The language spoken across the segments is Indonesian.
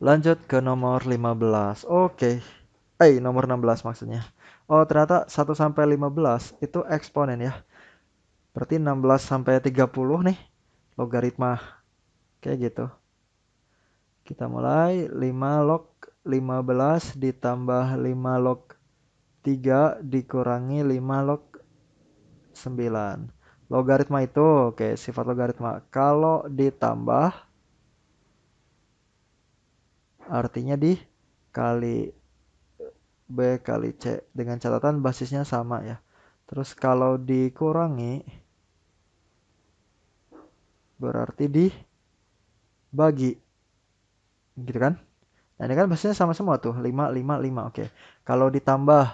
Lanjut ke nomor 15. Oke. Nomor 16 maksudnya. Oh, ternyata 1 sampai 15 itu eksponen ya. Berarti 16 sampai 30 nih logaritma. Kayak gitu. Kita mulai 5 log 15 ditambah 5 log 3 dikurangi 5 log 9. Logaritma itu, oke, sifat logaritma. Kalau ditambah artinya dikali B kali C dengan catatan basisnya sama ya. Terus kalau dikurangi berarti dibagi. Gitu kan? Nah, ini kan basisnya sama semua tuh, 5 5 5. Oke. Kalau ditambah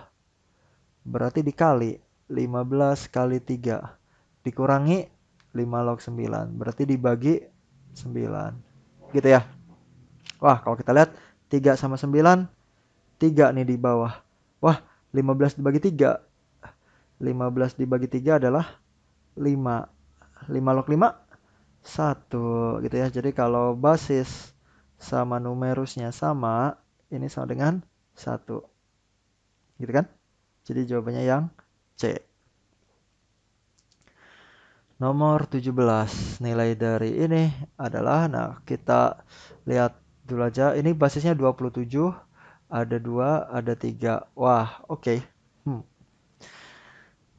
berarti dikali 15 kali 3 dikurangi 5 log 9. Berarti dibagi 9. Gitu ya. Wah, kalau kita lihat 3 sama 9, 3 nih di bawah. Wah, 15 dibagi 3. 15 dibagi 3 adalah 5. 5 log 5, 1 gitu ya. Jadi kalau basis sama numerusnya sama, ini sama dengan 1. Gitu kan? Jadi jawabannya yang C. Nomor 17. Nilai dari ini adalah, nah kita lihat dulu aja. Ini basisnya 27, ada 2, ada 3. Wah, oke.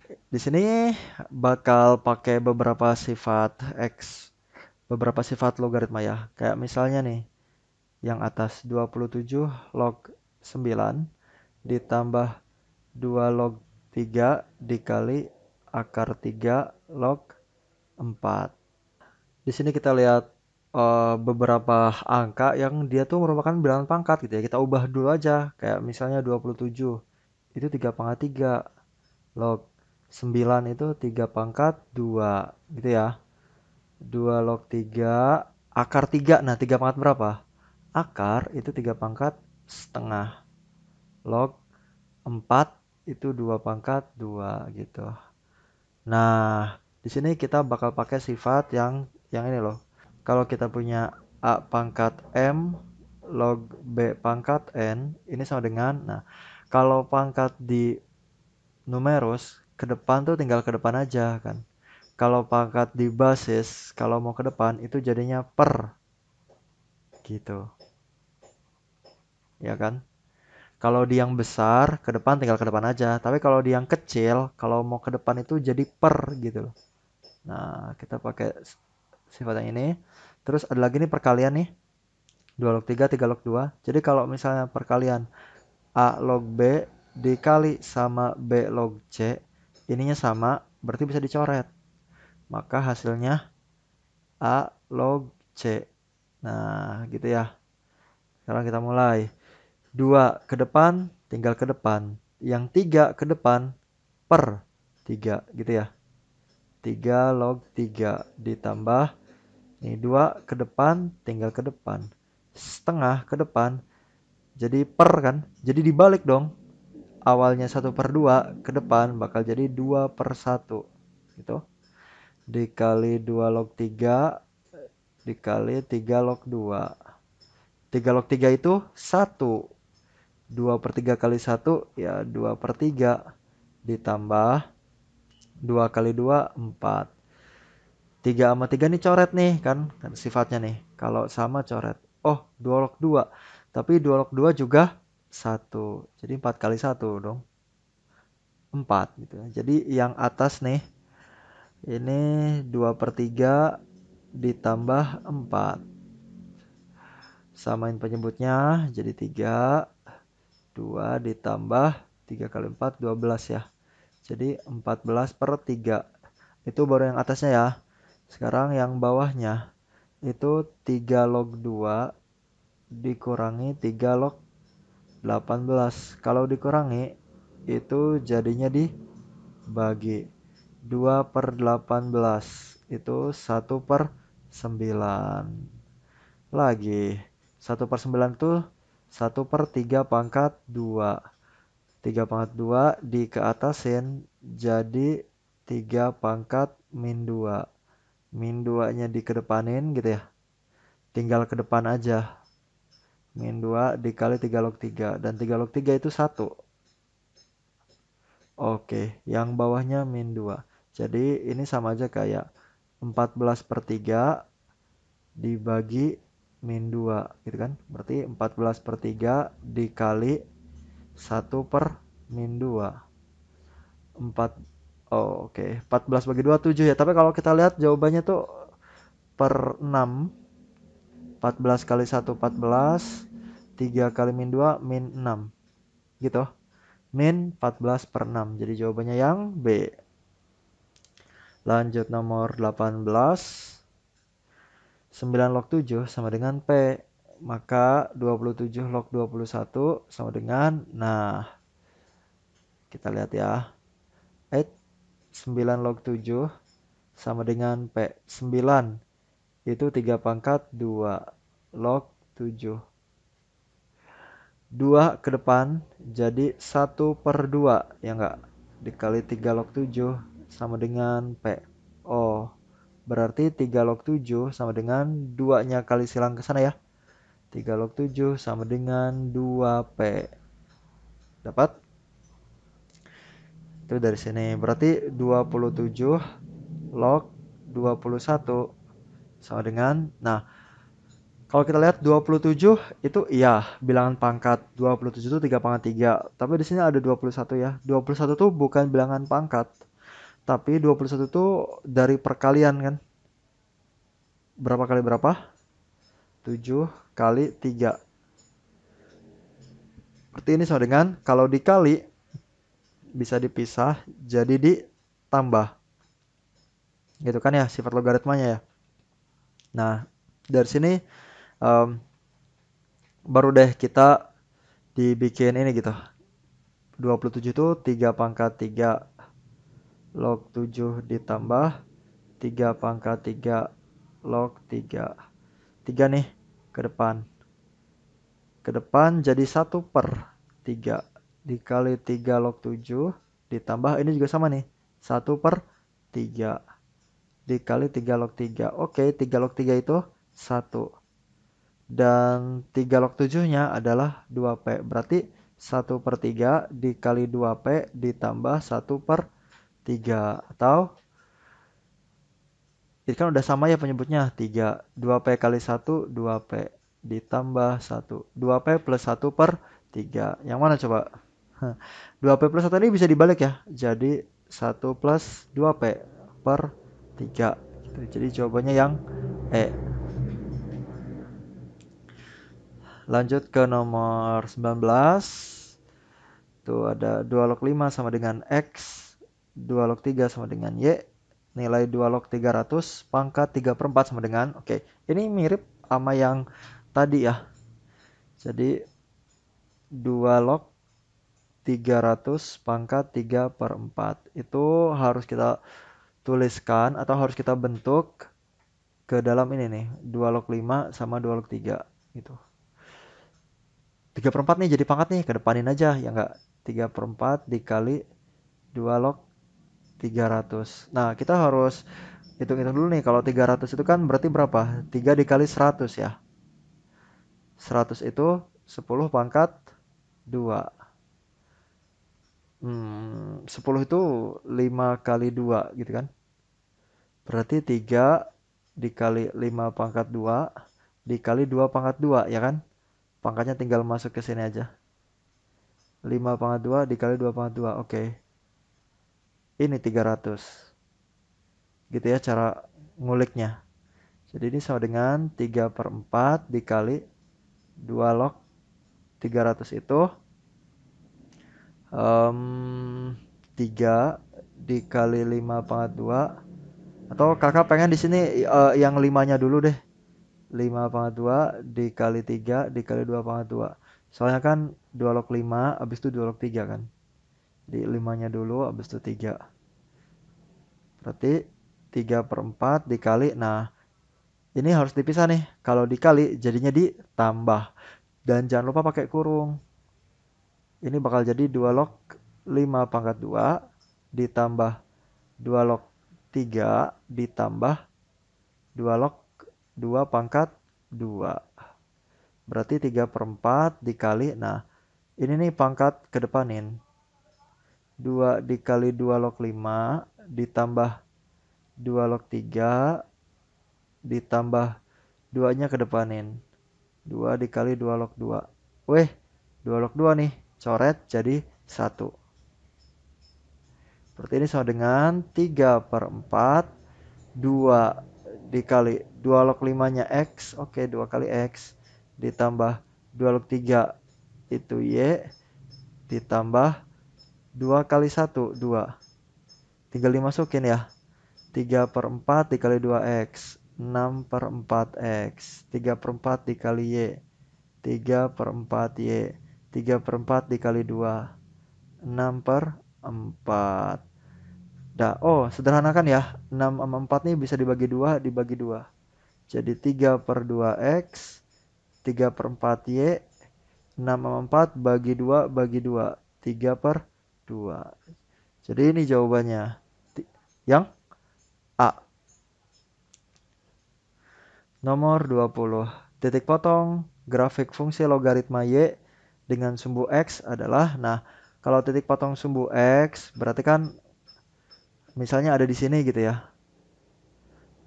Di sini bakal pakai beberapa sifat X, beberapa sifat logaritma ya. Kayak misalnya nih, yang atas 27 log 9 ditambah 2 log 3 dikali akar 3 log 4. Di sini kita lihat beberapa angka yang dia tuh merupakan bilangan pangkat gitu ya. Kita ubah dulu aja. Kayak misalnya 27 itu 3 pangkat 3. Log 9 itu 3 pangkat 2 gitu ya. 2 log 3 akar 3. Nah, 3 pangkat berapa? Akar itu 3 pangkat setengah. Log 4 itu 2 pangkat 2 gitu. Nah, di sini kita bakal pakai sifat yang ini loh. Kalau kita punya A pangkat M log B pangkat N, ini sama dengan, nah, kalau pangkat di numerus, ke depan tuh tinggal ke depan aja kan. Kalau pangkat di basis, kalau mau ke depan itu jadinya per gitu. Ya kan? Kalau di yang besar, ke depan tinggal ke depan aja. Tapi kalau di yang kecil, kalau mau ke depan itu jadi per gitu loh. Nah, kita pakai sifat yang ini. Terus ada lagi nih perkalian nih. 2 log 3, 3 log 2. Jadi kalau misalnya perkalian A log B dikali sama B log C, ininya sama, berarti bisa dicoret. Maka hasilnya A log C. Nah, gitu ya. Sekarang kita mulai. 2 ke depan, tinggal ke depan. Yang 3 ke depan, per 3, gitu ya. 3 log 3 ditambah, nih 2 ke depan, tinggal ke depan. Setengah ke depan, jadi per kan. Jadi dibalik dong. Awalnya 1/2 ke depan bakal jadi 2/1. Gitu. Dikali 2 log 3 dikali 3 log 2. 3 log 3 itu 1. 2/3 kali 1 ya 2/3. Ditambah 2 kali 2 4. 3 sama 3 nih coret nih kan sifatnya nih. Kalau sama coret. Oh, 2 log 2. Tapi 2 log 2 juga 1. Jadi 4 kali 1 dong. 4 gitu. Jadi yang atas nih ini 2/3 ditambah 4. Samain penyebutnya jadi 3. 2 ditambah 3 kali 4 12 ya. Jadi 14/3. Itu baru yang atasnya ya. Sekarang yang bawahnya itu 3 log 2 dikurangi 3 log 18. Kalau dikurangi itu jadinya dibagi 2/18. Itu 1/9. Lagi 1/9 tuh 1/3 pangkat 2. 3 pangkat 2 di keatasin jadi 3 pangkat min 2. Min 2 nya dikedepanin gitu ya. Tinggal ke depan aja. min 2 dikali 3 log 3. Dan 3 log 3 itu 1. Oke, yang bawahnya min 2. Jadi ini sama aja kayak 14/3 dibagi min 2 gitu kan. Berarti 14/3 dikali 1/min 2. 4. Oh, oke. 14 bagi 2 7 ya. Tapi kalau kita lihat jawabannya tuh per 6. 14 kali 1 14. 3 kali min 2 min 6. Gitu. Min 14/6. Jadi jawabannya yang B. Lanjut nomor 18. 9 log 7 sama dengan P. Maka 27 log 21 sama dengan, nah, kita lihat ya. 9 log 7 sama dengan P. 9 itu 3 pangkat 2 log 7. 2 ke depan jadi 1/2 ya enggak? Dikali 3 log 7 sama dengan P. Oh, berarti 3 log 7 sama dengan 2-nya kali silang ke sana ya. 3 log 7 sama dengan 2P. Dapat? Itu dari sini. Berarti 27 log 21 sama dengan, nah, kalau kita lihat 27 itu iya bilangan pangkat. 27 itu 3 pangkat 3. Tapi di sini ada 21 ya. 21 itu bukan bilangan pangkat. Tapi 21 itu dari perkalian kan. Berapa kali berapa? 7 kali 3. Berarti ini sama dengan kalau dikali bisa dipisah jadi ditambah. Gitu kan ya sifat logaritmanya ya. Nah, dari sini um, baru deh kita dibikin ini gitu. 27 itu 3 pangkat 3 log 7 ditambah 3 pangkat 3 log 3. 3 nih ke depan. Ke depan jadi 1/3 dikali 3 log 7 ditambah ini juga sama nih. 1/3 dikali 3 log 3. Oke, 3 log 3 itu 1. Dan 3 log 7-nya adalah 2P. Berarti 1/3 dikali 2P ditambah 1/3. Atau ini kan udah sama ya penyebutnya. 3. 2P kali 1, 2P. Ditambah 1. 2P plus 1/3. Yang mana coba? 2P plus 1 ini bisa dibalik ya. Jadi 1 plus 2P per 3. Jadi jawabannya yang E. Lanjut ke nomor 19. Tuh ada 2 log 5 sama dengan X. 2 log 3 sama dengan Y. Nilai 2 log 300 pangkat 3/4 sama dengan. Oke, ini mirip sama yang tadi ya. Jadi 2 log 300 pangkat 3/4. Itu harus kita tuliskan atau harus kita bentuk ke dalam ini nih. 2 log 5 sama 2 log 3 gitu. 3/4 nih jadi pangkat nih, kedepanin aja ya enggak. 3/4 dikali 2 log 300. Nah, kita harus hitung-hitung dulu nih. Kalau 300 itu kan berarti berapa? 3 dikali 100 ya. 100 itu 10 pangkat 2. 10 itu 5 kali 2 gitu kan. Berarti 3 dikali 5 pangkat 2 dikali 2 pangkat 2 ya kan. Pangkatnya tinggal masuk ke sini aja. 5 pangkat 2 dikali 2 pangkat 2. Oke. Ini 300. Gitu ya cara nguliknya. Jadi ini sama dengan 3/4 dikali 2 log 300 itu 3 dikali 5 pangkat 2. Atau kakak pengen di sini yang 5-nya dulu deh. 5 pangkat 2 dikali 3 dikali 2 pangkat 2. Soalnya kan 2 log 5 habis itu 2 log 3 kan. Di 5-nya dulu habis itu 3. Berarti 3/4 dikali. Nah, ini harus dipisah nih. Kalau dikali jadinya ditambah. Dan jangan lupa pakai kurung. Ini bakal jadi 2 log 5 pangkat 2 ditambah 2 log 3 ditambah 2 log 2 pangkat 2. Berarti 3/4 dikali, nah ini nih pangkat kedepanin. 2 dikali 2 log 5 ditambah 2 log 3 ditambah 2-nya kedepanin. 2 dikali 2 log 2. Weh, 2 log 2 nih. Coret jadi 1. Berarti ini sama dengan 3/4. 2 dikali 2 log 5-nya X. Oke, 2 kali X. Ditambah 2 log 3 itu Y. Ditambah 2 kali 1, 2. Tinggal dimasukin ya. 3/4 dikali 2X. 6/4X. 3/4 dikali Y. 3/4 Y. 3/4 dikali 2. 6/4. Dah, oh sederhanakan ya. 6 sama 4 nih bisa dibagi 2, dibagi 2. Jadi 3/2X. 3/4 Y. 6 sama 4 bagi 2, bagi 2. 3/2. Jadi ini jawabannya. Yang A. Nomor 20. Titik potong grafik fungsi logaritma Y dengan sumbu X adalah, nah kalau titik potong sumbu X berarti kan misalnya ada di sini gitu ya.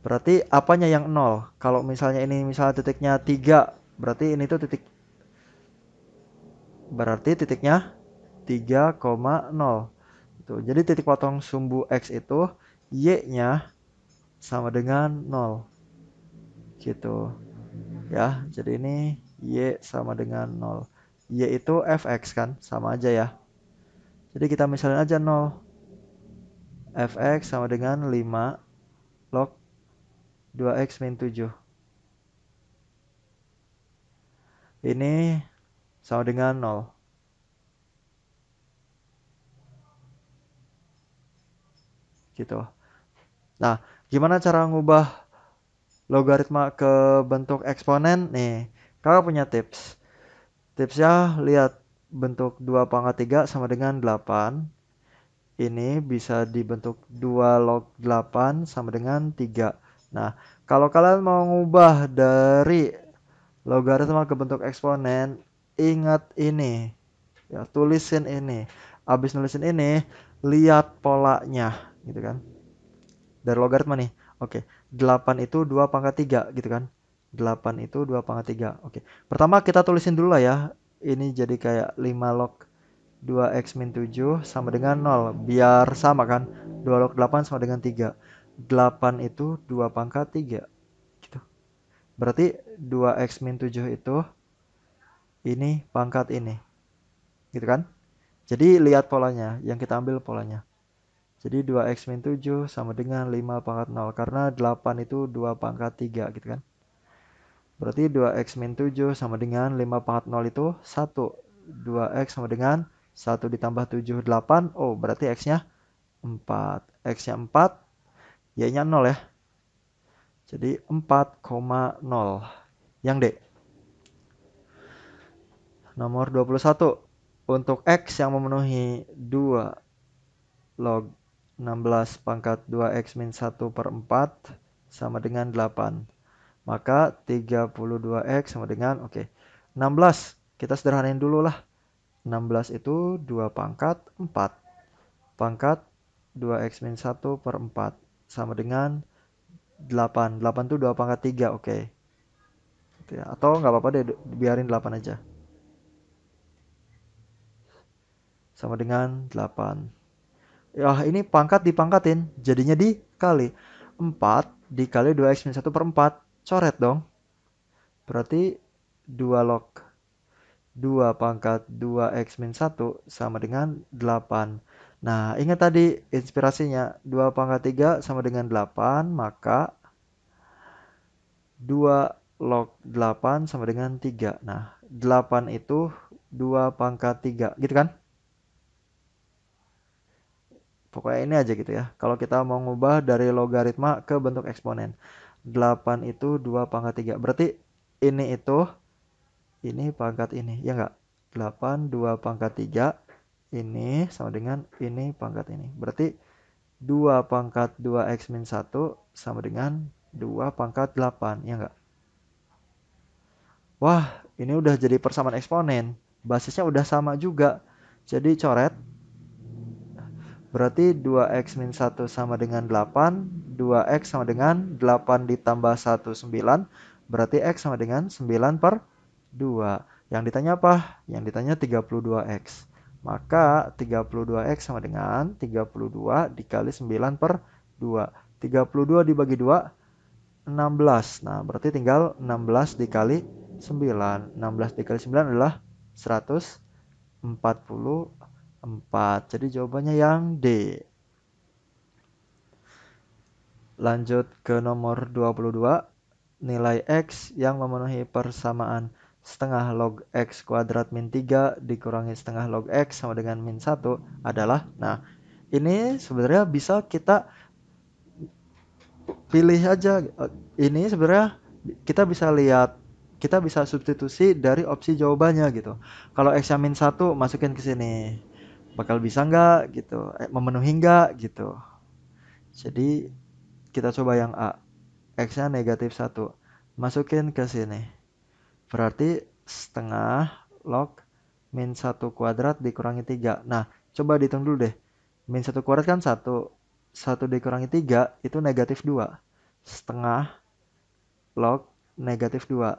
Berarti apanya yang 0? Kalau misalnya ini misalnya titiknya 3, berarti ini tuh titiknya 3,0. Tuh, jadi titik potong sumbu X itu Y-nya sama dengan 0. Gitu. Ya, jadi ini Y sama dengan 0. Y itu fx kan, sama aja ya. Jadi kita misalin aja 0. Fx sama dengan 5 log 2x min 7. Ini sama dengan 0. Gitu. Nah, gimana cara ngubah logaritma ke bentuk eksponen? Nih, kakak punya tips. Tipsnya lihat bentuk 2/3 sama dengan 8. Ini bisa dibentuk 2 log 8 sama dengan 3. Nah, kalau kalian mau ngubah dari logaritma ke bentuk eksponen, ingat ini. Ya, tulisin ini. Habis nulisin ini, lihat polanya, gitu kan. Dari logaritma nih. Oke, 8 itu 2/3 gitu kan. 8 itu 2/3. Oke. Pertama kita tulisin dulu lah ya. Ini jadi kayak 5 log 2x min 7 sama dengan 0. Biar sama kan. 2 log 8 sama dengan 3. 8 itu 2/3. Gitu. Berarti 2x min 7 itu ini pangkat ini. Gitu kan. Jadi lihat polanya. Yang kita ambil polanya. Jadi 2x min 7 sama dengan 5/0. Karena 8 itu 2/3 gitu kan. Berarti 2x min 7 sama dengan 5/0 itu 1. 2x sama dengan 1 ditambah 7, 8. Oh, berarti x-nya 4. X-nya 4, y-nya 0 ya. Jadi 4,0. Yang D. Nomor 21. Untuk x yang memenuhi 2 log 16 pangkat 2x min 1/4 sama dengan 8. Maka 32x sama dengan, oke, 16. Kita sederhanain dulu lah. 16 itu 2 pangkat 4. Pangkat 2x min 1/4 sama dengan 8. 8 itu 2/3, oke. Gitu ya. Atau nggak apa-apa deh, biarin 8 aja. Sama dengan 8. Ya, ini pangkat dipangkatin, jadinya dikali. 4 dikali 2x min 1/4. Coret dong. Berarti 2 log 2 pangkat 2x min 1 sama dengan 8. Nah, ingat tadi inspirasinya 2/3 sama dengan 8, maka 2 log 8 sama dengan 3. Nah, 8 itu 2/3, gitu kan? Pokoknya ini aja gitu ya. Kalau kita mau ngubah dari logaritma ke bentuk eksponen. 8 itu 2/3. Berarti ini pangkat ini, ya enggak? 8 2/3 ini sama dengan ini pangkat ini. Berarti 2 pangkat 2x min 1 sama dengan 2 pangkat 8, ya enggak? Wah, Ini udah jadi persamaan eksponen. Basisnya udah sama juga. Jadi coret. Berarti 2x min 1 sama dengan 8. 2x sama dengan 8 ditambah 1, 9. Berarti x sama dengan 9 per 2. Yang ditanya apa? Yang ditanya 32x. Maka 32x sama dengan 32 dikali 9 per 2. 32 dibagi 2, 16. Nah, berarti tinggal 16 dikali 9. 16 dikali 9 adalah 144. Jadi jawabannya yang D. Lanjut ke nomor 22. Nilai X yang memenuhi persamaan setengah log X kuadrat min 3 dikurangi setengah log X sama dengan min 1 adalah, nah ini sebenarnya bisa kita pilih aja. Ini sebenarnya kita bisa lihat, kita bisa substitusi dari opsi jawabannya gitu. Kalau X yang min 1 masukin ke sini. Bakal bisa nggak gitu, memenuhi nggak gitu. Jadi kita coba yang A. X-nya negatif 1. Masukin ke sini. Berarti setengah log min 1 kuadrat dikurangi 3. Nah, coba dihitung dulu deh. Min 1 kuadrat kan 1. 1 dikurangi 3 itu negatif 2. Setengah log negatif 2.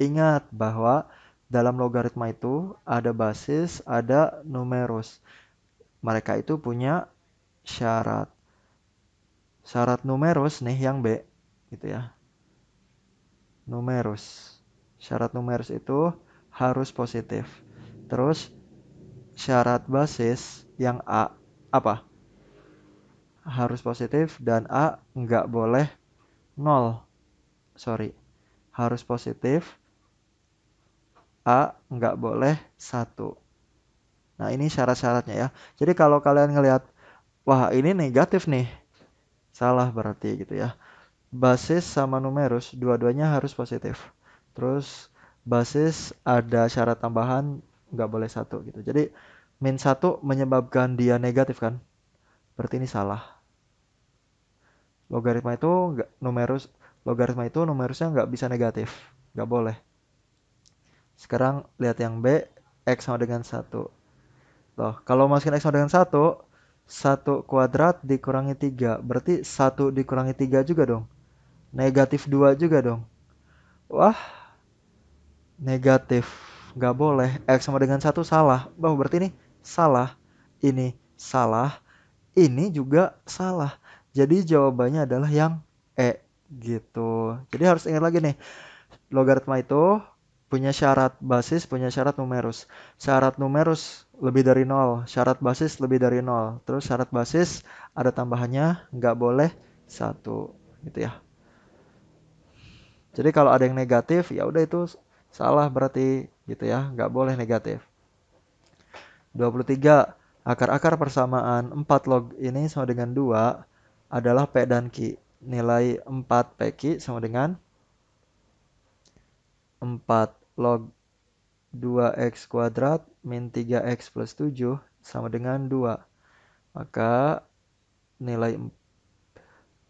Ingat bahwa dalam logaritma itu ada basis, ada numerus. Mereka itu punya syarat. Syarat numerus nih yang B gitu ya. Numerus. Syarat numerus itu harus positif. Terus syarat basis yang A apa? Harus positif dan A nggak boleh 0. Sorry. Harus positif, A nggak boleh 1. Nah, ini syarat-syaratnya ya. Jadi kalau kalian ngelihat, wah ini negatif nih. Salah berarti gitu ya. Basis sama numerus, dua-duanya harus positif. Terus basis ada syarat tambahan, nggak boleh 1 gitu. Jadi min 1 menyebabkan dia negatif kan? Berarti ini salah. Logaritma itu nggak numerus, logaritma itu numerusnya nggak bisa negatif. Nggak boleh. Sekarang lihat yang B, X sama dengan 1. Loh, kalau masukin X sama dengan 1, 1 kuadrat dikurangi 3. Berarti 1 dikurangi 3 juga dong. Negatif 2 juga dong. Wah, negatif. Nggak boleh. X sama dengan 1 salah. Berarti ini salah. Ini salah. Ini juga salah. Jadi jawabannya adalah yang E. Gitu. Jadi harus ingat lagi nih. Logaritma itu punya syarat basis, punya syarat numerus. Syarat numerus lebih dari 0. Syarat basis lebih dari 0. Terus syarat basis ada tambahannya. Nggak boleh 1. Gitu ya. Jadi kalau ada yang negatif, ya udah itu salah berarti gitu ya, nggak boleh negatif. 23. Akar-akar persamaan 4 log ini sama dengan 2 adalah P dan Q. Nilai 4 PQ sama dengan 4 log 2x kuadrat min 3x plus 7 sama dengan 2. Maka nilai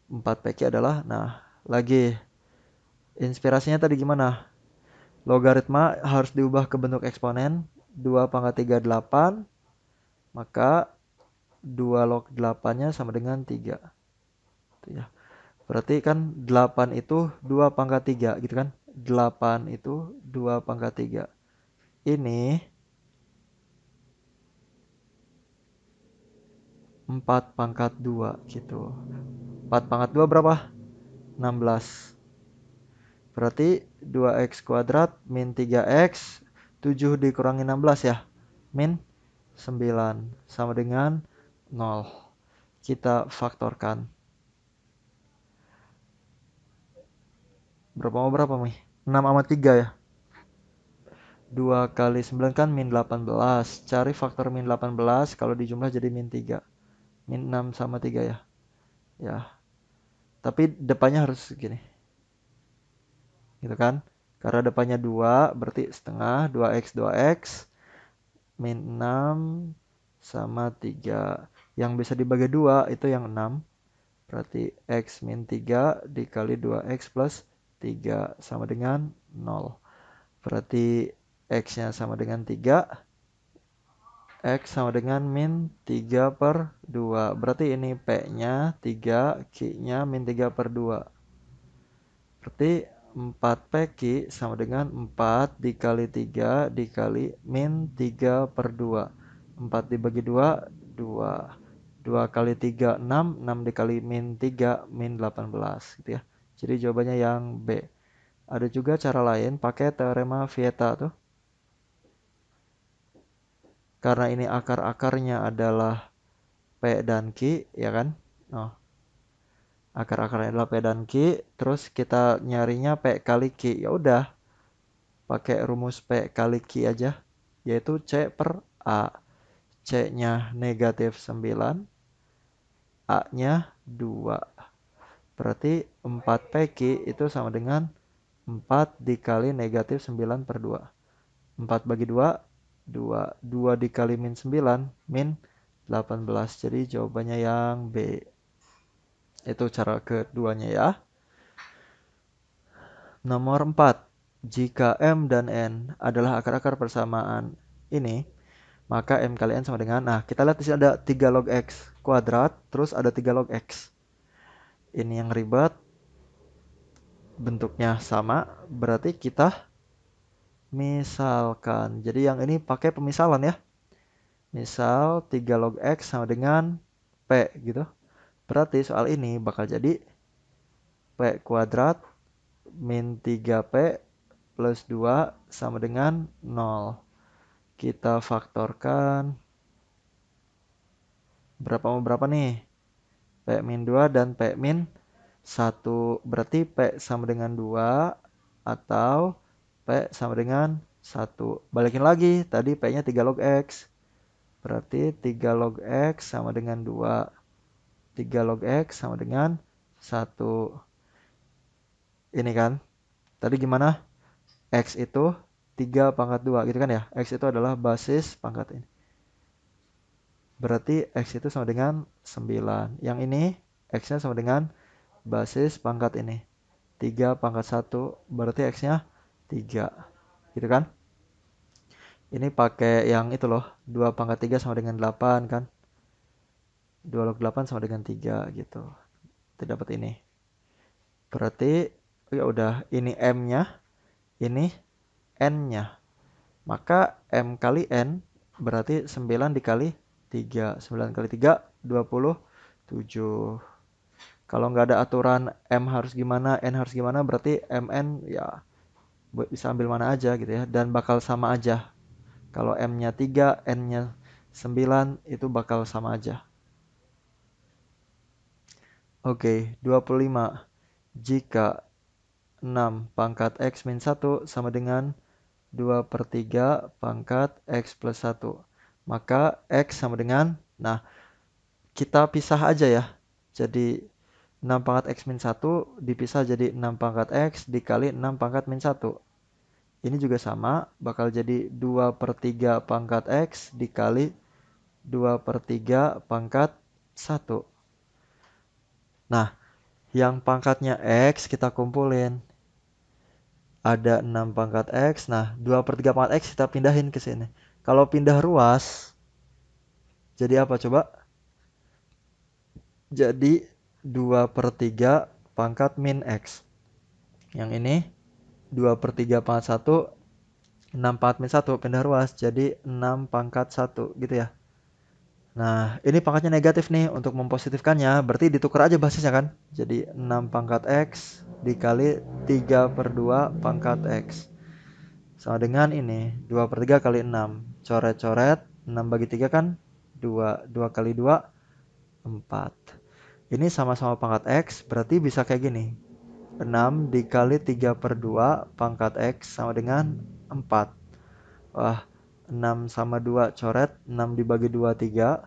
4 PQ adalah, nah lagi inspirasinya tadi gimana? Logaritma harus diubah ke bentuk eksponen. 2 pangkat 3 8. Maka 2 log 8-nya sama dengan 3. Itu ya. Berarti kan 8 itu 2 pangkat 3 gitu kan. 8 itu 2 pangkat 3. Ini 4 pangkat 2 gitu. 4 pangkat 2 berapa? 16. Berarti 2x kuadrat min 3x 7 dikurangi 16 ya. Min 9 sama dengan 0. Kita faktorkan. Berapa nih? 6 sama 3 ya. 2 kali 9 kan min 18. Cari faktor min 18 kalau dijumlah jadi min 3. Min 6 sama 3 ya. Ya. Tapi depannya harus segini. Gitu kan? Karena depannya 2 berarti setengah 2x 2x min 6 sama 3. Yang bisa dibagi 2 itu yang 6. Berarti x min 3 dikali 2x plus 3 sama dengan 0. Berarti X-nya sama dengan 3. X sama dengan min 3 per 2. Berarti ini P-nya 3, Q-nya min 3 per 2. Berarti 4PQ sama dengan 4 dikali 3 dikali min 3 per 2. 4 dibagi 2, 2. 2 kali 3, 6. 6 dikali min 3, min 18. Gitu ya. Jadi jawabannya yang B. Ada juga cara lain pakai teorema Vieta tuh. Karena ini akar-akarnya adalah P dan Q, ya kan? Oh, akar-akarnya adalah P dan Q, terus kita nyarinya P kali Q. Ya udah, pakai rumus P kali Q aja, yaitu C per A. C-nya negatif 9, A-nya 2. Berarti 4PQ itu sama dengan 4 dikali negatif 9 per 2. 4 bagi 2, 2. 2 dikali min 9, min 18. Jadi jawabannya yang B. Itu cara keduanya ya. Nomor 4. Jika M dan N adalah akar-akar persamaan ini, maka M kali N sama dengan, nah kita lihat di sini ada 3 log X kuadrat, terus ada 3 log X. Ini yang ribet, bentuknya sama, berarti kita misalkan. Jadi yang ini pakai pemisalan ya. Misal 3 log X sama dengan P gitu. Berarti soal ini bakal jadi P kuadrat min 3P plus 2 sama dengan 0. Kita faktorkan. Berapa mau berapa nih? P min 2 dan P min 1. Berarti P sama dengan 2 atau P sama dengan 1. Balikin lagi, tadi P-nya 3 log X. Berarti 3 log X sama dengan 2. 3 log X sama dengan 1. Ini kan. Tadi gimana? X itu 3 pangkat 2 gitu kan ya. X itu adalah basis pangkat ini. Berarti X itu sama dengan 9. Yang ini X-nya sama dengan basis pangkat ini. 3 pangkat 1. Berarti X-nya 3. Gitu kan? Ini pakai yang itu loh. 2 pangkat 3 sama dengan 8 kan. 2 log 8 sama dengan 3 gitu. Kita dapat ini. Berarti ya udah, ini M-nya, ini N-nya. Maka M kali N berarti 9 dikali 3. 9 kali 3, 27. Kalau nggak ada aturan M harus gimana, N harus gimana, berarti MN ya bisa ambil mana aja gitu ya. Dan bakal sama aja. Kalau M-nya 3, N-nya 9, itu bakal sama aja. Oke, 25. Jika 6 pangkat X min 1 sama dengan 2 per 3 pangkat X plus 1. Maka X sama dengan, nah kita pisah aja ya. Jadi 6 pangkat X min 1 dipisah jadi 6 pangkat X dikali 6 pangkat min 1. Ini juga sama, bakal jadi 2 per 3 pangkat X dikali 2 per 3 pangkat 1. Nah, yang pangkatnya X kita kumpulin. Ada 6 pangkat X. Nah, 2 per 3 pangkat X kita pindahin ke sini. Kalau pindah ruas, jadi apa coba? Jadi 2 per 3 pangkat min X. Yang ini 2 per 3 pangkat 1, 6 pangkat min 1 pindah ruas. Jadi 6 pangkat 1 gitu ya. Nah, ini pangkatnya negatif nih. Untuk mempositifkannya, berarti ditukar aja basisnya kan. Jadi 6 pangkat X dikali 3 per 2 pangkat X. Sama dengan ini, 2 per 3 kali 6. Coret-coret, 6 bagi 3 kan 2. 2 kali 2, 4. Ini sama-sama pangkat X, berarti bisa kayak gini. 6 dikali 3 per 2 pangkat X sama dengan 4. Wah, 6 sama 2 coret, 6 dibagi 2, 3.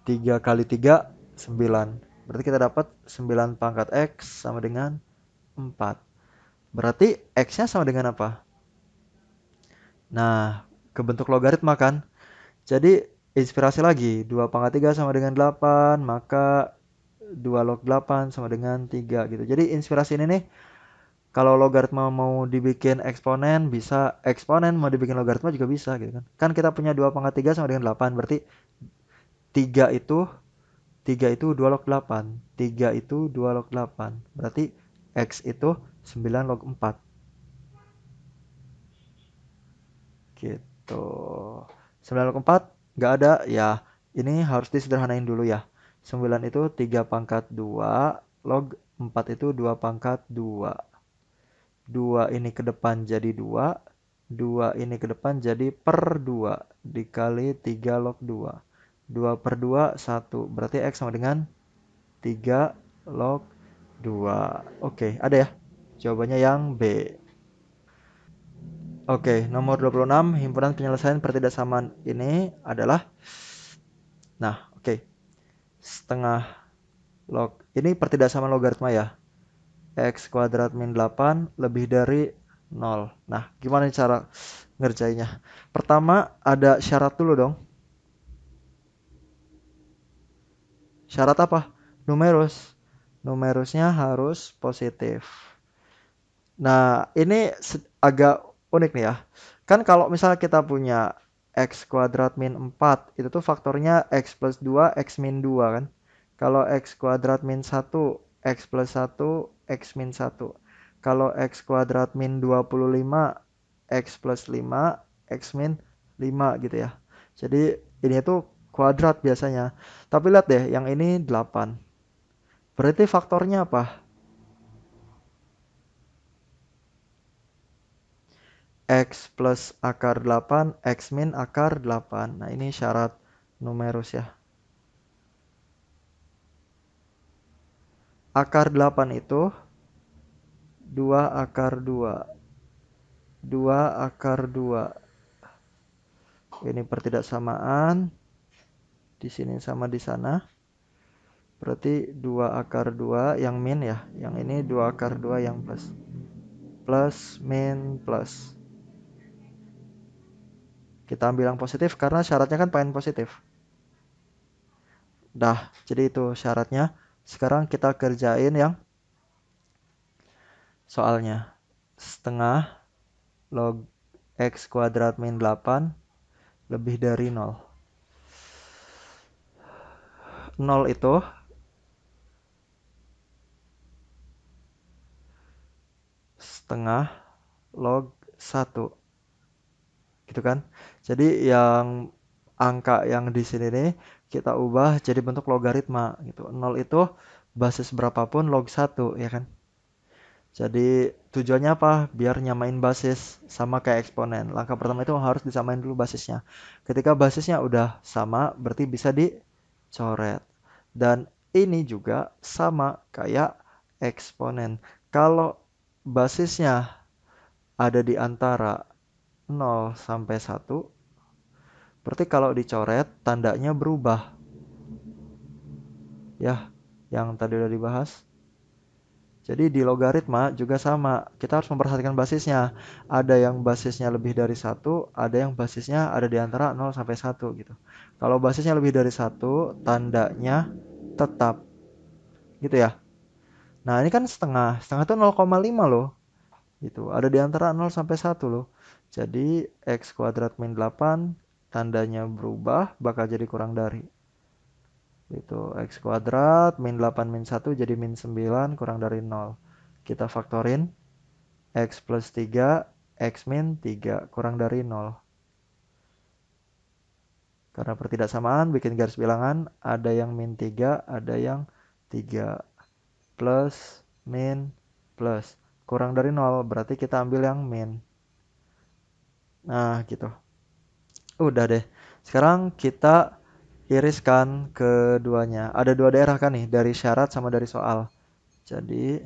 3 kali 3, 9. Berarti kita dapat 9 pangkat X sama dengan 4. Berarti X-nya sama dengan apa? Nah, kebentuk logaritma kan. Jadi, inspirasi lagi. 2 pangkat 3 sama dengan 8, maka 2 log 8 sama dengan 3 gitu. Jadi, inspirasi ini nih, Kalau logaritma mau dibikin eksponen bisa, eksponen mau dibikin logaritma juga bisa gitu kan. Kan kita punya 2 pangkat 3 sama dengan 8, berarti 3 itu 3 itu 2 log 8. 3 itu 2 log 8. Berarti X itu 9 log 4. Gitu. 9 log 4 nggak ada ya. Ini harus disederhanain dulu ya. 9 itu 3 pangkat 2 log 4 itu 2 pangkat 2. 2 ini ke depan jadi 2. 2 ini ke depan jadi per 2 dikali 3 log 2. 2 per 2 1. Berarti X sama dengan 3 log 2. Oke, ada ya? Jawabannya yang B. Oke, nomor 26 himpunan penyelesaian pertidaksamaan ini adalah, nah oke, setengah log, ini pertidaksamaan logaritma ya, X kuadrat min 8 lebih dari 0. Nah, gimana cara ngerjainnya? Pertama ada syarat dulu dong. Syarat apa? Numerus. Numerusnya harus positif. Nah, ini agak unik nih ya. Kan kalau misalnya kita punya X kuadrat min 4, itu tuh faktornya X plus 2, X min 2 kan. Kalau X kuadrat min 1, X plus 1, X min 1. Kalau X kuadrat min 25, X plus 5, X min 5 gitu ya. Jadi ini tuh kuadrat biasanya. Tapi lihat deh, yang ini 8. Berarti faktornya apa? X plus akar 8, X min akar 8. Nah, ini syarat numerus ya. Akar 8 itu 2 akar 2. 2 akar 2. Ini pertidaksamaan. Di sini sama di sana. Berarti 2 akar 2 yang min ya. Yang ini 2 akar 2 yang plus. Plus, min, plus. Kita ambil yang positif karena syaratnya kan pengen positif. Dah, jadi itu syaratnya. Sekarang kita kerjain yang soalnya. Setengah log X kuadrat min 8 lebih dari 0. 0 itu setengah log 1. Gitu kan? Jadi yang angka yang di sini nih kita ubah jadi bentuk logaritma gitu. 0 itu basis berapapun log 1 ya kan? Jadi tujuannya apa? Biar nyamain basis sama kayak eksponen. Langkah pertama itu harus disamain dulu basisnya. Ketika basisnya udah sama, berarti bisa dicoret. Dan ini juga sama kayak eksponen. Kalau basisnya ada di antara 0 sampai 1, berarti kalau dicoret tandanya berubah. Ya, yang tadi udah dibahas. Jadi di logaritma juga sama. Kita harus memperhatikan basisnya. Ada yang basisnya lebih dari 1, ada yang basisnya ada di antara 0 sampai 1 gitu. Kalau basisnya lebih dari 1, tandanya tetap. Gitu ya. Nah, ini kan setengah. Setengah itu 0,5 loh. Gitu. Ada di antara 0 sampai 1 loh. Jadi X kuadrat min 8 tandanya berubah bakal jadi kurang dari. Itu X kuadrat min 8 min 1 jadi min 9 kurang dari 0. Kita faktorin. X plus 3, X min 3 kurang dari 0. Karena pertidaksamaan bikin garis bilangan, ada yang min 3, ada yang 3. Plus, min, plus. Kurang dari 0, berarti kita ambil yang min. Nah, gitu. Udah deh. Sekarang kita iriskan keduanya. Ada dua daerah kan nih, dari syarat sama dari soal. Jadi,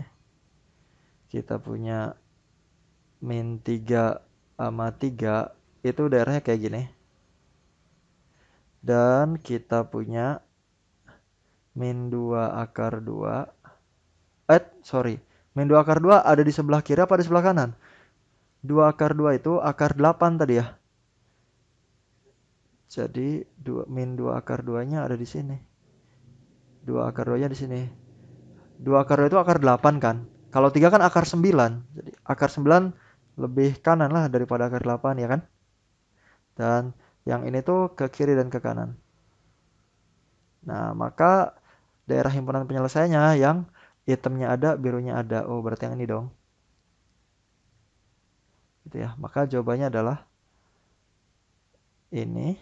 kita punya min 3 sama 3, itu daerahnya kayak gini. Dan kita punya min 2 akar 2. Sorry. Min 2 akar 2 ada di sebelah kiri apa di sebelah kanan? 2 akar 2 itu akar 8 tadi ya. Jadi min 2 akar 2-nya ada di sini. 2 akar 2-nya di sini. 2 akar 2 itu akar 8 kan? Kalau 3 kan akar 9. Jadi akar 9 lebih kanan lah daripada akar 8 ya kan? Dan yang ini tuh ke kiri dan ke kanan. Nah, maka daerah himpunan penyelesaiannya yang hitamnya ada, birunya ada. Oh, berarti yang ini dong. Gitu ya. Maka jawabannya adalah ini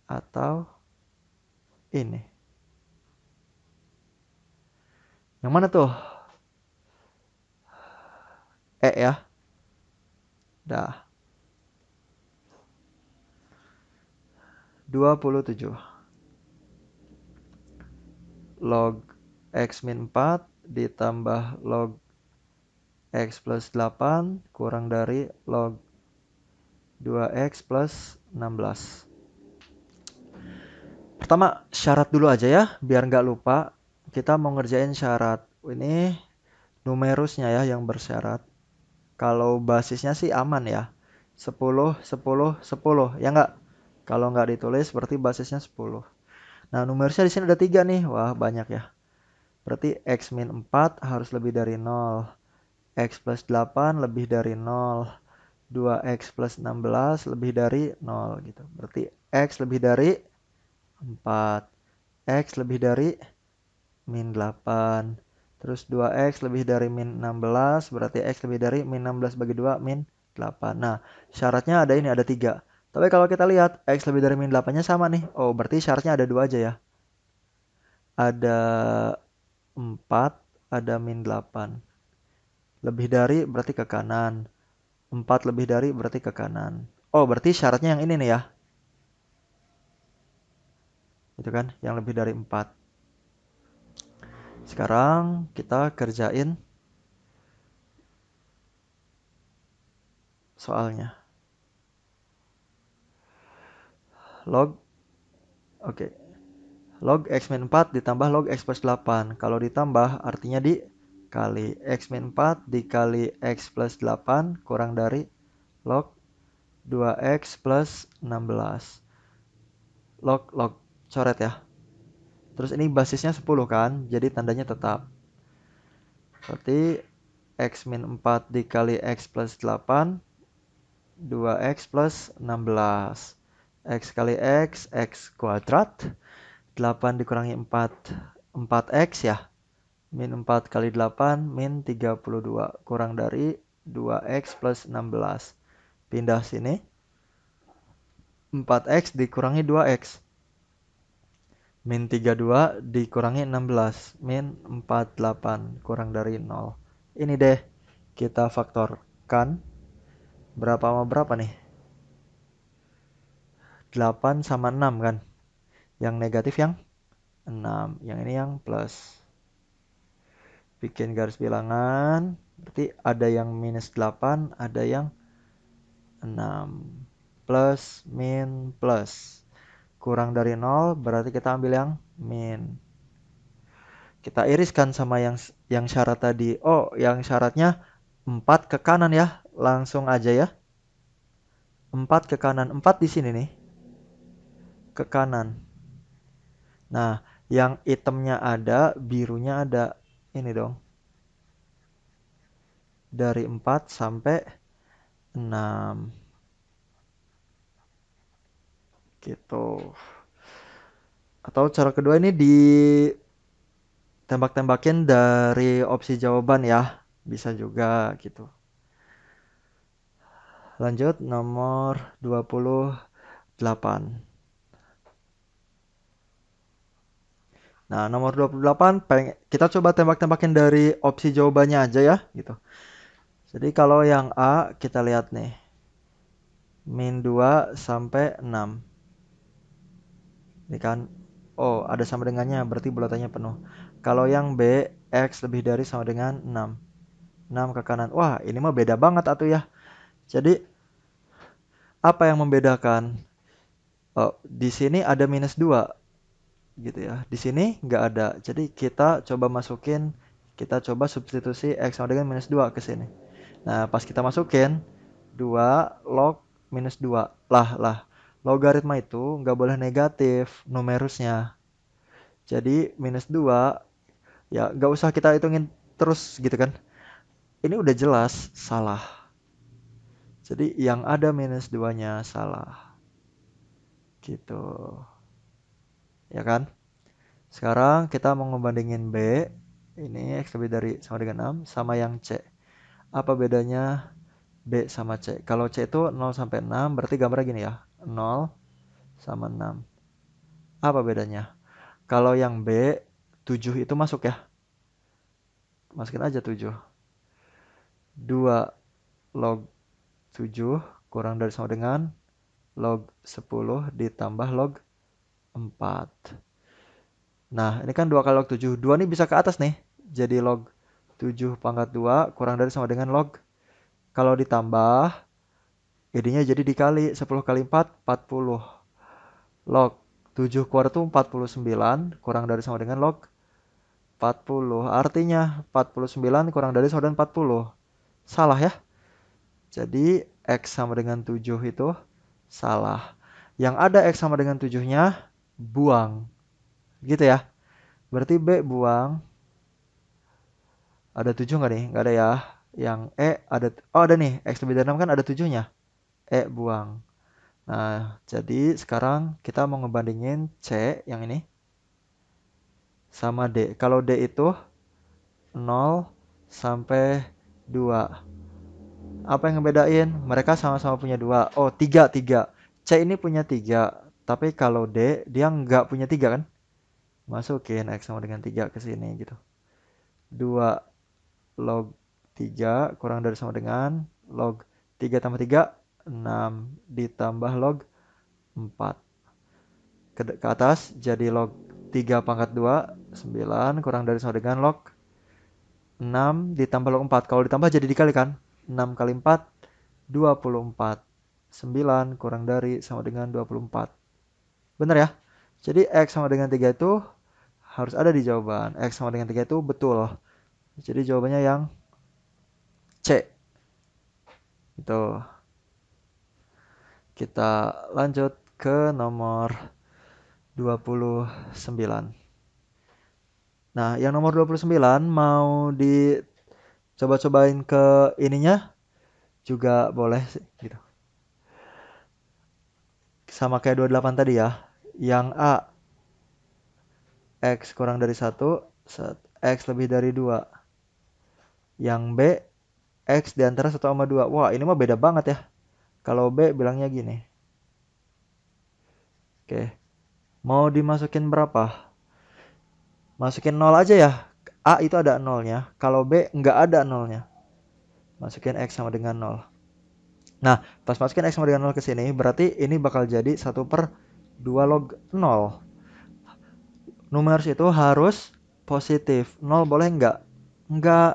atau ini. Yang mana tuh? Ya. Dah. 27. Log X min 4 ditambah log X plus 8 kurang dari log 2X plus 16. Pertama, syarat dulu aja ya, biar nggak lupa. Kita mau ngerjain syarat. Ini numerusnya ya yang bersyarat. Kalau basisnya sih aman ya. 10, 10, 10. Ya nggak? Kalau nggak ditulis berarti basisnya 10. Nah, numerusnya di sini ada 3 nih. Wah, banyak ya. Berarti X min 4 harus lebih dari 0. X plus 8 lebih dari 0. 2X plus 16 lebih dari 0 gitu. Berarti X lebih dari 4. X lebih dari min 8. Terus 2X lebih dari min 16. Berarti X lebih dari min 16 bagi 2 min 8. Nah, syaratnya ada ini, ada 3. Tapi kalau kita lihat X lebih dari min 8-nya sama nih. Oh, berarti syaratnya ada 2 aja ya. Ada 4, ada min 8. Lebih dari berarti ke kanan. 4 lebih dari berarti ke kanan. Oh, berarti syaratnya yang ini nih ya. Itu kan, yang lebih dari 4. Sekarang kita kerjain soalnya. Log, oke. Log X min 4 ditambah log X plus 8. Kalau ditambah artinya dikali. X min 4 dikali X plus 8 kurang dari log 2X plus 16. Log, coret ya. Terus ini basisnya 10 kan, jadi tandanya tetap. Berarti X min 4 dikali X plus 8, 2X plus 16. X kali X, X kuadrat. 8 dikurangi 4, 4X ya. Min 4 kali 8, min 32. Kurang dari 2X plus 16. Pindah sini. 4X dikurangi 2X. Min 32 dikurangi 16. Min 48. Kurang dari 0. Ini deh. Kita faktorkan. Berapa sama berapa nih? 8 sama 6 kan? Yang negatif yang 6. Yang ini yang plus. Bikin garis bilangan. Berarti ada yang minus 8, ada yang 6. Plus, min, plus. Kurang dari 0, berarti kita ambil yang min. Kita iriskan sama yang syarat tadi. Oh, yang syaratnya 4 ke kanan ya. Langsung aja ya. 4 ke kanan. 4 di sini nih. Ke kanan. Nah, yang hitamnya ada, birunya ada. Ini dong. Dari 4 sampai 6. Gitu. Atau cara kedua ini ditembak-tembakin dari opsi jawaban ya. Bisa juga gitu. Lanjut nomor 28. Nah, nomor 28 kita coba tembak-tembakin dari opsi jawabannya aja ya gitu. Jadi kalau yang A kita lihat nih. Min 2 sampai 6. Ini kan, oh ada sama dengannya, berarti bulatannya penuh. Kalau yang B, X lebih dari sama dengan 6. 6 ke kanan. Wah, ini mah beda banget atuh ya. Jadi, apa yang membedakan? Oh, di sini ada minus 2 gitu ya. Di sini nggak ada. Jadi kita coba masukin, kita coba substitusi X sama dengan minus 2 ke sini. Nah, pas kita masukin 2 log minus 2. Lah. Logaritma itu nggak boleh negatif numerusnya. Jadi minus 2 Ya nggak usah kita hitungin terus gitu kan. Ini udah jelas salah. Jadi yang ada minus 2-nya salah. Gitu. Ya kan? Sekarang kita mau ngebandingin B. Ini X lebih dari sama dengan 6 sama yang C. Apa bedanya B sama C? Kalau C itu 0 sampai 6 berarti gambarnya gini ya. 0 sama 6. Apa bedanya? Kalau yang B 7 itu masuk ya. Masukin aja 7. 2 log 7 kurang dari sama dengan log 10 ditambah log 4. Nah, ini kan 2 kali log 7. 2 nih bisa ke atas nih. Jadi log 7 pangkat 2 kurang dari sama dengan log. Kalau ditambah, jadinya jadi dikali 10 kali 4, 40. Log 7 keluar itu 49 kurang dari sama dengan log 40. Artinya 49 kurang dari sama dengan 40. Salah ya? Jadi X sama dengan 7 itu salah. Yang ada X sama dengan 7-nya buang. Gitu ya. Berarti B buang. Ada 7 nggak nih? Nggak ada ya. Yang E ada. Oh ada nih. X lebih dari 6 kan ada 7-nya. E buang. Nah, jadi sekarang kita mau ngebandingin C yang ini sama D. Kalau D itu 0 sampai 2. Apa yang ngebedain? Mereka sama-sama punya 2. Oh, 3, 3. C ini punya 3. Tapi kalau D, dia nggak punya 3 kan? Masukin X sama dengan 3 ke sini gitu. 2 log 3 kurang dari sama dengan log 3 tambah 3, 6 ditambah log 4. Ke atas jadi log 3 pangkat 2, 9 kurang dari sama dengan log 6 ditambah log 4. Kalau ditambah jadi dikali kan? 6 kali 4, 24. 9 kurang dari sama dengan 24. Bener ya? Jadi X sama dengan 3 itu harus ada di jawaban. X sama dengan 3 itu betul. Jadi jawabannya yang C. Itu. Kita lanjut ke nomor 29. Nah, yang nomor 29 mau dicoba-cobain ke ininya juga boleh sih gitu. Sama kayak 28 tadi ya. Yang A X kurang dari 1, X lebih dari 2. Yang B X di antara 1 sama 2. Wah, ini mah beda banget ya. Kalau B bilangnya gini. Oke. Mau dimasukin berapa? Masukin 0 aja ya. A itu ada 0-nya. Kalau B nggak ada 0-nya. Masukin X sama dengan 0. Nah, pas masukin X sama dengan 0 ke sini, berarti ini bakal jadi 1/2 log 0. Numeros itu harus positif. 0 boleh nggak? Nggak.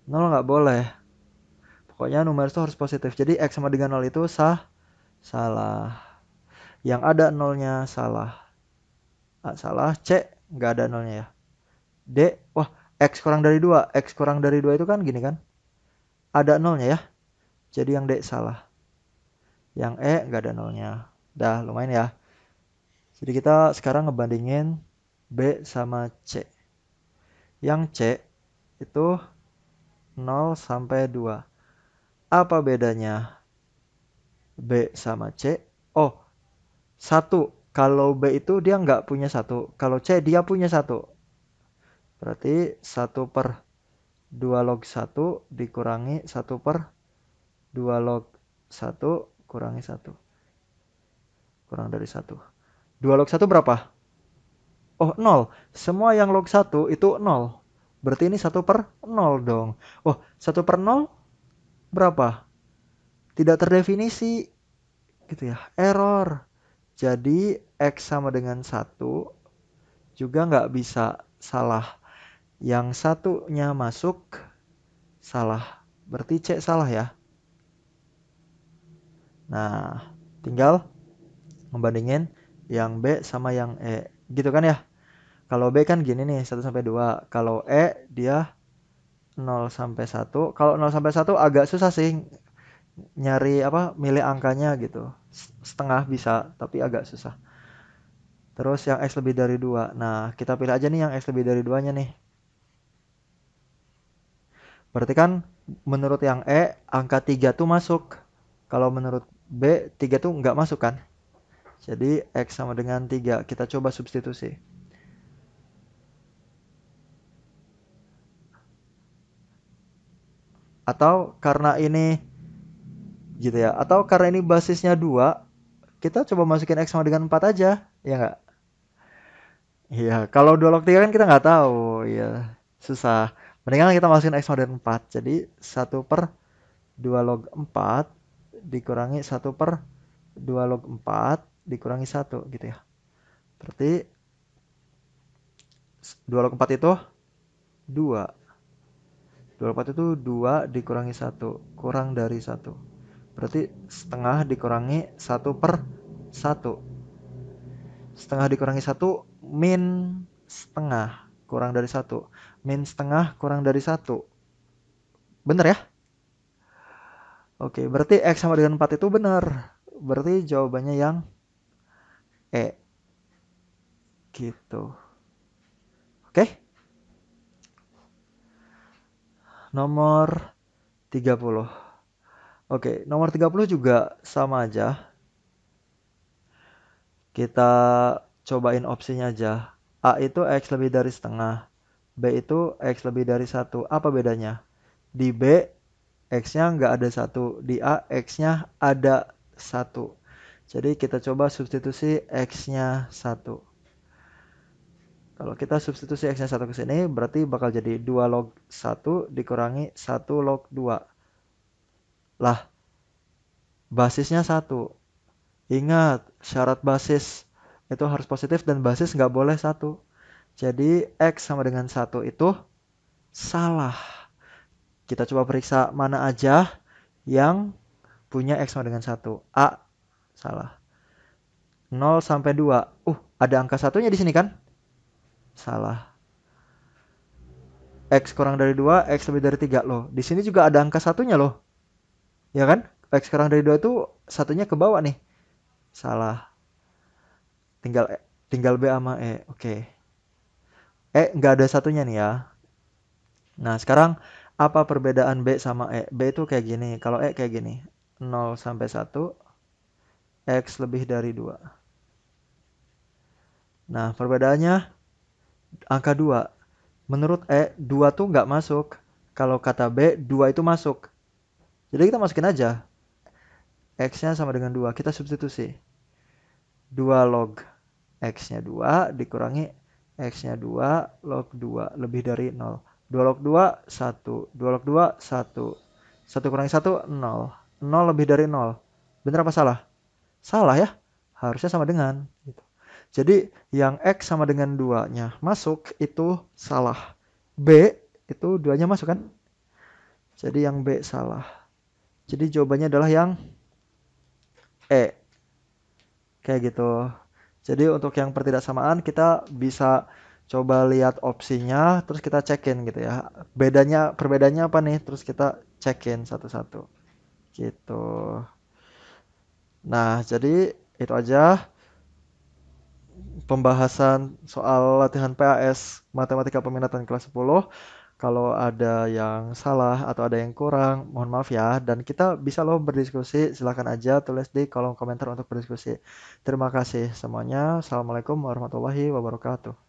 0 nggak boleh. Pokoknya numeros itu harus positif. Jadi X sama dengan 0 itu salah. Yang ada 0-nya salah. A salah. C nggak ada 0-nya ya. D, wah X kurang dari 2. X kurang dari 2 itu kan gini kan. Ada 0-nya ya. Jadi yang D salah. Yang E nggak ada 0-nya. Dah lumayan ya. Jadi kita sekarang ngebandingin B sama C. Yang C itu 0 sampai 2. Apa bedanya B sama C? Oh, 1. Kalau B itu dia nggak punya 1. Kalau C dia punya 1. Berarti 1/2 log 1 dikurangi 1/2 log 1 kurangi 1. Kurang dari 1. 2 log 1 berapa? Oh, 0. Semua yang log 1 itu 0. Berarti ini 1/0 dong. Oh, 1/0 berapa? Tidak terdefinisi. Gitu ya. Error. Jadi X sama dengan 1 juga nggak bisa salah. Yang satunya masuk salah. Berarti C salah ya. Nah, tinggal membandingin yang B sama yang E. Gitu kan ya? Kalau B kan gini nih, 1 sampai 2. Kalau E dia 0 sampai 1. Kalau 0 sampai 1 agak susah sih nyari apa milih angkanya gitu. Setengah bisa, tapi agak susah. Terus yang X lebih dari 2. Nah, kita pilih aja nih yang X lebih dari 2-nya nih. Berarti kan menurut yang E, angka 3 tuh masuk. Kalau menurut B, 3 tuh nggak masuk kan? Jadi X sama dengan 3. Kita coba substitusi. Atau karena ini gitu ya. Atau karena ini basisnya 2, kita coba masukin X sama dengan 4 aja. Ya nggak? Iya, kalau 2 log 3 kan kita nggak tahu. Iya, susah. Mendingan kita masukin X sama dengan 4. Jadi 1/2 log 4 dikurangi 1/2 log 4 dikurangi 1 gitu ya. Berarti 2 log 4 itu 2. 2 log 4 itu 2 dikurangi 1. Kurang dari 1. Berarti setengah dikurangi 1/1. Setengah dikurangi 1 min setengah kurang dari 1. Min setengah kurang dari 1. Bener ya? Oke, berarti X sama dengan 4 itu benar. Berarti jawabannya yang E. Gitu. Oke? Nomor 30. Oke, nomor 30 juga sama aja. Kita cobain opsinya aja. A itu X lebih dari setengah. B itu X lebih dari 1. Apa bedanya? Di B, X-nya nggak ada 1. Di A, X-nya ada 1. Jadi kita coba substitusi X-nya 1. Kalau kita substitusi X-nya 1 ke sini, berarti bakal jadi 2 log 1 dikurangi 1 log 2. Lah, basisnya 1. Ingat, syarat basis itu harus positif dan basis nggak boleh 1. Jadi X sama dengan 1 itu salah. Kita coba periksa mana aja yang punya X sama dengan 1. A, salah. 0 sampai 2. Ada angka satunya di sini kan? Salah. X kurang dari 2, X lebih dari 3. Loh, di sini juga ada angka satunya loh. Ya kan? X kurang dari 2 itu satunya ke bawah nih. Salah. Tinggal tinggal B sama E. Oke. Nggak ada satunya nih ya. Nah, sekarang apa perbedaan B sama E? B itu kayak gini. Kalau E kayak gini. 0 sampai 1, X lebih dari 2. Nah, perbedaannya angka 2. Menurut E, 2 tuh nggak masuk. Kalau kata B, 2 itu masuk. Jadi kita masukin aja. X-nya sama dengan 2. Kita substitusi. 2 log X-nya 2 dikurangi X-nya 2 log 2 lebih dari 0. 2 log 2, 1. 2 log 2, 1. 1 kurangi 1, 0. 0 lebih dari 0. Bener apa salah? Salah ya. Harusnya sama dengan. Gitu. Jadi yang X sama dengan 2-nya masuk itu salah. B itu 2-nya masuk kan? Jadi yang B salah. Jadi jawabannya adalah yang E. Kayak gitu. Jadi untuk yang pertidaksamaan kita bisa coba lihat opsinya, terus kita cekin gitu ya. Perbedaannya apa nih? Terus kita cekin satu-satu. Gitu. Nah, jadi itu aja pembahasan soal latihan PAS Matematika Peminatan kelas 10. Kalau ada yang salah atau ada yang kurang, mohon maaf ya. Dan kita bisa loh berdiskusi, silahkan aja tulis di kolom komentar untuk berdiskusi. Terima kasih semuanya. Assalamualaikum warahmatullahi wabarakatuh.